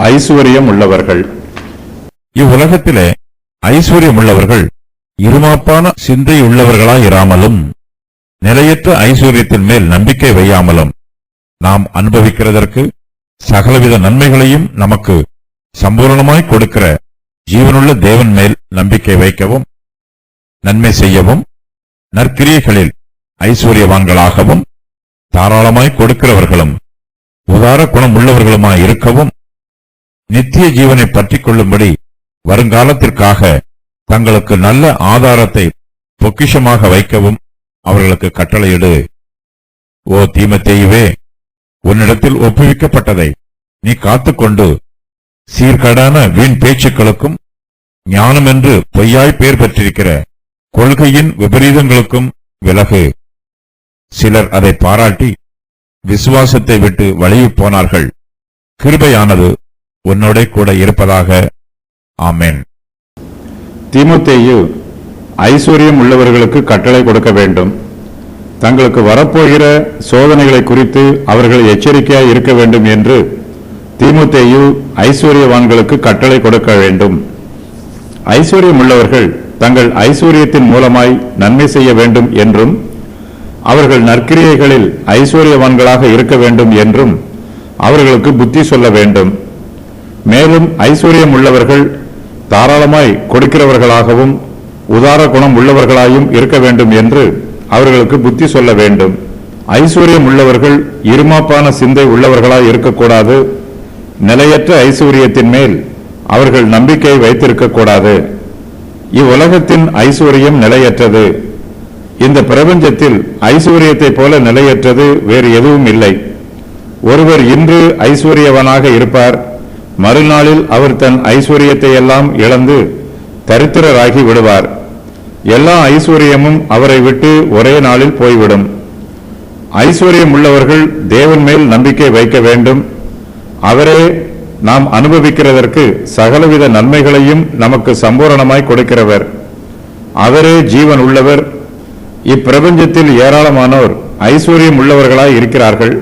ஐசுவரியம் உள்ளவர்கள். இவ்வுலகத்திலே ஐஸ்வர்யம் உள்ளவர்கள் இருமாப்பான சிந்தையுள்ளவர்களாயிராமலும் நிலையற்ற ஐஸ்வர்யத்தின் மேல் நம்பிக்கை வையாமலும் நாம் அனுபவிக்கிறதற்கு சகலவித நன்மைகளையும் நமக்கு சம்பூர்ணமாய் கொடுக்கிற ஜீவனுள்ள தேவன் மேல் நம்பிக்கை வைக்கவும், நன்மை செய்யவும், நற்கிரியைகளில் ஐஸ்வர்யவான்களாகவும் தாராளமாய் கொடுக்கிறவர்களும் உதார குணம் உள்ளவர்களுமாய் இருக்கவும், நித்திய ஜீவனை பற்றிக் கொள்ளும்படி வருங்காலத்திற்காக தங்களுக்கு நல்ல ஆதாரத்தை பொக்கிஷமாக வைக்கவும் அவர்களுக்கு கட்டளையிடு. ஓ தீமோத்தேயுவே, உன்னிடத்தில் ஒப்புவிக்கப்பட்டதை நீ காத்துக்கொண்டு சீர்கேடான வீண் பேச்சுக்களுக்கும் ஞானம் என்று பொய்யாய் பெயர் பெற்றிருக்கிற கொள்கையின் விபரீதங்களுக்கும் விலகு. சிலர் அதை பாராட்டி விசுவாசத்தை விட்டு வழியப் போனார்கள். கிருபையானது உன்னோட கூட இருப்பதாக. ஆமென். தீமோத்தேயு ஐஸ்வர்யம் உள்ளவர்களுக்கு கட்டளை கொடுக்க வேண்டும். தங்களுக்கு வரப்போகிற சோதனைகளை குறித்து அவர்கள் எச்சரிக்கையாய் இருக்க வேண்டும் என்று தீமோத்தேயு ஐஸ்வர்யவான்களுக்கு கட்டளை கொடுக்க வேண்டும். ஐஸ்வர்யம் உள்ளவர்கள் தங்கள் ஐஸ்வர்யத்தின் மூலமாய் நன்மை செய்ய வேண்டும் என்றும், அவர்கள் நற்கிரியைகளில் ஐஸ்வர்யவான்களாக இருக்க வேண்டும் என்றும் அவர்களுக்கு புத்தி சொல்ல வேண்டும். மேலும் ஐஸ்வர்யம் உள்ளவர்கள் தாராளமாய் கொடுக்கிறவர்களாகவும் உதார குணம் உள்ளவர்களாயும் இருக்க வேண்டும் என்று அவர்களுக்கு புத்தி சொல்ல வேண்டும். ஐஸ்வர்யம் உள்ளவர்கள் இருமாப்பான சிந்தை உள்ளவர்களாய் இருக்கக்கூடாது. நிலையற்ற ஐஸ்வர்யத்தின் மேல் அவர்கள் நம்பிக்கை வைத்திருக்கக்கூடாது. இவ்வுலகத்தின் ஐஸ்வர்யம் நிலையற்றது. இந்த பிரபஞ்சத்தில் ஐஸ்வர்யத்தை போல நிலையற்றது வேறு எதுவும் இல்லை. ஒருவர் இன்று ஐஸ்வர்யவனாக இருப்பார், மறுநாளில் அவர் தன் ஐஸ்வர்யத்தை எல்லாம் இழந்து தரித்திரராகி விடுவார். எல்லா ஐஸ்வர்யமும் அவரை விட்டு ஒரே நாளில் போய்விடும். ஐஸ்வர்யம் உள்ளவர்கள் தேவன் மேல் நம்பிக்கை வைக்க வேண்டும். அவரே நாம் அனுபவிக்கிறதற்கு சகலவித நன்மைகளையும் நமக்கு சம்பூரணமாய் கொடுக்கிறவர். அவரே ஜீவன் உள்ளவர். இப்பிரபஞ்சத்தில் ஏராளமானோர் ஐஸ்வர்யம் உள்ளவர்களாய் இருக்கிறார்கள்.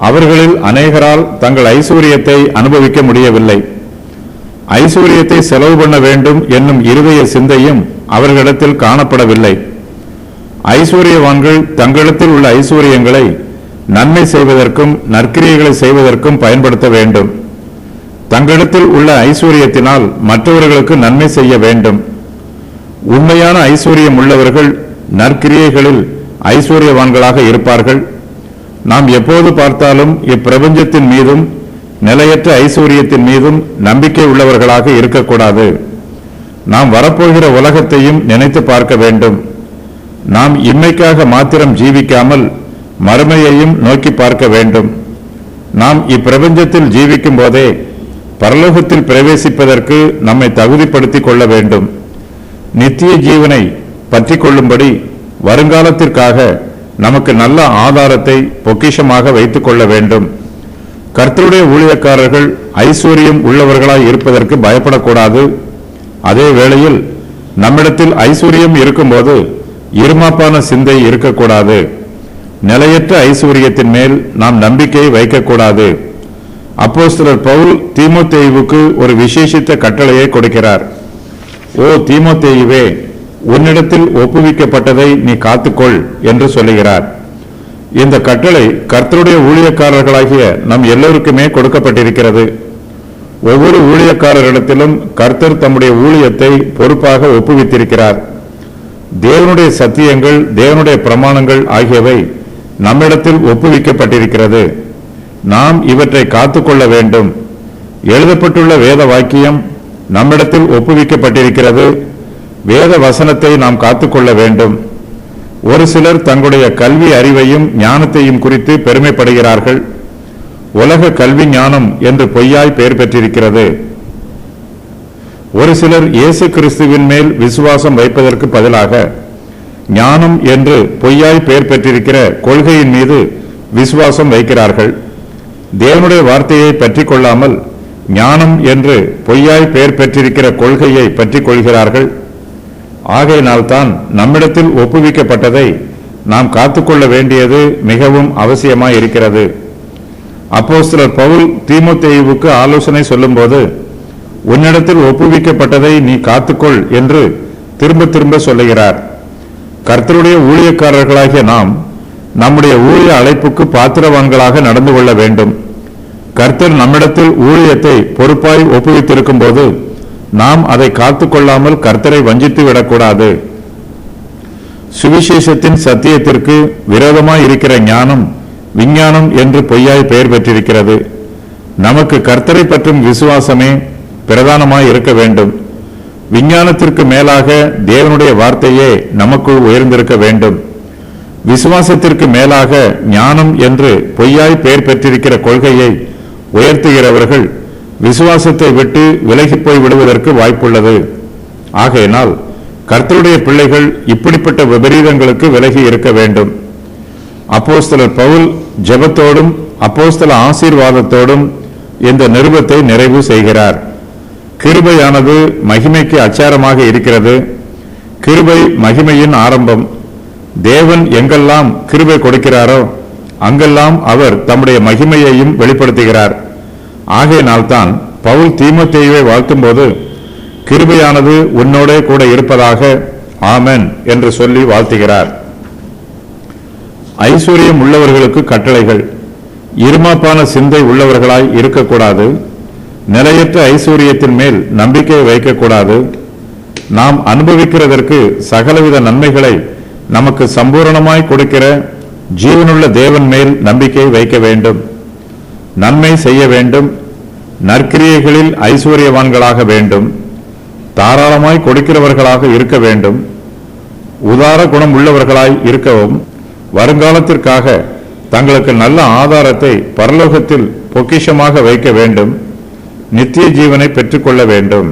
அவர்களில் அநேகரால் தங்கள் ஐஸ்வர்யத்தை அனுபவிக்க முடியவில்லை. ஐஸ்வர்யத்தை செலவு பண்ண வேண்டும் என்னும் இருதய சிந்தையும் அவர்களிடத்தில் காணப்படவில்லை. ஐஸ்வர்யவான்கள் தங்களிடத்தில் உள்ள ஐஸ்வர்யங்களை நன்மை செய்வதற்கும் நற்கிரியைகளை செய்வதற்கும் பயன்படுத்த வேண்டும். தங்களிடத்தில் உள்ள ஐஸ்வர்யத்தினால் மற்றவர்களுக்கு நன்மை செய்ய வேண்டும். உண்மையான ஐஸ்வர்யம் உள்ளவர்கள் நற்கிரியைகளில் ஐஸ்வர்யவான்களாக இருப்பார்கள். நாம் எப்போது பார்த்தாலும் இப்பிரபஞ்சத்தின் மீதும் நிலையற்ற ஐஸ்வர்யத்தின் மீதும் நம்பிக்கை உள்ளவர்களாக இருக்கக்கூடாது. நாம் வரப்போகிற உலகத்தையும் நினைத்து பார்க்க வேண்டும். நாம் இம்மைக்காக மாத்திரம் ஜீவிக்காமல் மறுமையையும் நோக்கி பார்க்க வேண்டும். நாம் இப்பிரபஞ்சத்தில் ஜீவிக்கும் போதே பரலோகத்தில் பிரவேசிப்பதற்கு நம்மை தகுதிப்படுத்திக் கொள்ள வேண்டும். நித்திய ஜீவனை பற்றி கொள்ளும்படி வருங்காலத்திற்காக நமக்கு நல்ல ஆதாரத்தை பொக்கிஷமாக வைத்துக் கொள்ள வேண்டும். கர்த்தருடைய ஊழியக்காரர்கள் ஐஸ்வர்யம் உள்ளவர்களாய் இருப்பதற்கு பயப்படக்கூடாது. அதே வேளையில் நம்மிடத்தில் ஐஸ்வர்யம் இருக்கும்போது இருமாப்பான சிந்தை இருக்கக்கூடாது. நிலையற்ற ஐஸ்வர்யத்தின் மேல் நாம் நம்பிக்கையை வைக்கக்கூடாது. அப்போஸ்தலர் பவுல் தீமோத்தேயுவுக்கு ஒரு விசேஷித்த கட்டளையை கொடுக்கிறார். ஓ தீமோத்தேயுவே, உன்னிடத்தில் ஒப்புவிக்கப்பட்டதை நீ காத்துக்கொள் என்று சொல்லுகிறார். இந்த கட்டளை கர்த்தருடைய ஊழியக்காரர்களாகிய நம் எல்லோருக்குமே கொடுக்கப்பட்டிருக்கிறது. ஒவ்வொரு ஊழியக்காரரிடத்திலும் கர்த்தர் தம்முடைய ஊழியத்தை பொறுப்பாக ஒப்புவித்திருக்கிறார். தேவனுடைய சத்தியங்கள், தேவனுடைய பிரமாணங்கள் ஆகியவை நம்மிடத்தில் ஒப்புவிக்கப்பட்டிருக்கிறது. நாம் இவற்றை காத்துக்கொள்ள வேண்டும். எழுதப்பட்டுள்ள வேத வாக்கியம் நம்மிடத்தில் ஒப்புவிக்கப்பட்டிருக்கிறது. வேத வசனத்தை நாம் காத்துக்கொள்ள வேண்டும். ஒரு சிலர் தங்களுடைய கல்வி அறிவையும் ஞானத்தையும் குறித்து பெருமைப்படுகிறார்கள். உலக கல்வி ஞானம் என்று பொய்யாய் பெயர் பெற்றிருக்கிறது. ஒரு சிலர் இயேசு கிறிஸ்துவின் மேல் விசுவாசம் வைப்பதற்கு பதிலாக ஞானம் என்று பொய்யாய் பெயர் பெற்றிருக்கிற கொள்கையின் மீது விசுவாசம் வைக்கிறார்கள். தேவனுடைய வார்த்தையை பற்றி கொள்ளாமல் ஞானம் என்று பொய்யாய் பெயர் பெற்றிருக்கிற கொள்கையை பற்றி கொள்கிறார்கள். ஆகையினால்தான் நம்மிடத்தில் ஒப்புவிக்கப்பட்டதை நாம் காத்துக்கொள்ள வேண்டியது மிகவும் அவசியமாய் இருக்கிறது. அப்போஸ்தலர் பவுல் தீமோத்தேயுவுக்கு ஆலோசனை சொல்லும்போது, உன்னிடத்தில் ஒப்புவிக்கப்பட்டதை நீ காத்துக்கொள் என்று திரும்ப திரும்ப சொல்லுகிறார். கர்த்தருடைய ஊழியக்காரர்களாகிய நாம் நம்முடைய ஊழிய அழைப்புக்கு பாத்திரவான்களாக நடந்து கொள்ள வேண்டும். கர்த்தர் நம்மிடத்தில் ஊழியத்தை பொறுப்பாய் ஒப்புவித்திருக்கும் போது நாம் அதை காத்துக்கொள்ளாமல் கர்த்தரை வஞ்சித்து விடக்கூடாது. சுவிசேஷத்தின் சத்தியத்திற்கு விரோதமாய் இருக்கிற ஞானம் விஞ்ஞானம் என்று பொய்யாய் பெயர் பெற்றிருக்கிறது. நமக்கு கர்த்தரை பற்றும் விசுவாசமே பிரதானமாய் இருக்க வேண்டும். விஞ்ஞானத்திற்கு மேலாக தேவனுடைய வார்த்தையே நமக்குள் உயர்ந்திருக்க வேண்டும். விசுவாசத்திற்கு மேலாக ஞானம் என்று பொய்யாய் பெயர் பெற்றிருக்கிற கொள்கையை உயர்த்துகிறவர்கள் விசுவாசத்தை விட்டு விலகி போய் விடுவதற்கு வாய்ப்புள்ளது. ஆகையினால் கர்த்தருடைய பிள்ளைகள் இப்படிப்பட்ட விபரீதங்களுக்கு விலகி இருக்க வேண்டும். அப்போஸ்தலர் பவுல் ஜெபத்தோடும் அப்போஸ்தல ஆசீர்வாதத்தோடும் இந்த நிருபத்தை நிறைவு செய்கிறார். கிருபையானது மகிமைக்கு அச்சாரமாக இருக்கிறது. கிருபை மகிமையின் ஆரம்பம். தேவன் எங்கெல்லாம் கிருபை கொடுக்கிறாரோ அங்கெல்லாம் அவர் தம்முடைய மகிமையையும் வெளிப்படுத்துகிறார். ஆகையினால்தான் பவுல் தீமோத்தேயுவை வாழ்த்தும் போது, கிருபையானது உன்னோடே கூட இருப்பதாக, ஆமென் என்று சொல்லி வாழ்த்துகிறார். ஐஸ்வர்யம் உள்ளவர்களுக்கு கட்டளைகள். இருமாப்பான சிந்தை உள்ளவர்களாய் இருக்கக்கூடாது. நிலையற்ற ஐஸ்வர்யத்தின் மேல் நம்பிக்கை வைக்கக்கூடாது. நாம் அனுபவிக்கிறதற்கு சகலவித நன்மைகளை நமக்கு சம்பூரணமாய் கொடுக்கிற ஜீவனுள்ள தேவன் மேல் நம்பிக்கை வைக்க வேண்டும். நன்மை செய்ய வேண்டும். நற்கிரியைகளில் ஐஸ்வர்யவான்களாக வேண்டும். தாராளமாய் கொடுக்கிறவர்களாக இருக்க வேண்டும். உதார குணம் உள்ளவர்களாய் இருக்கவும், வருங்காலத்திற்காக தங்களுக்கு நல்ல ஆதாரத்தை பரலோகத்தில் பொக்கிஷமாக வைக்க வேண்டும். நித்திய ஜீவனை பெற்றுக்கொள்ள வேண்டும்.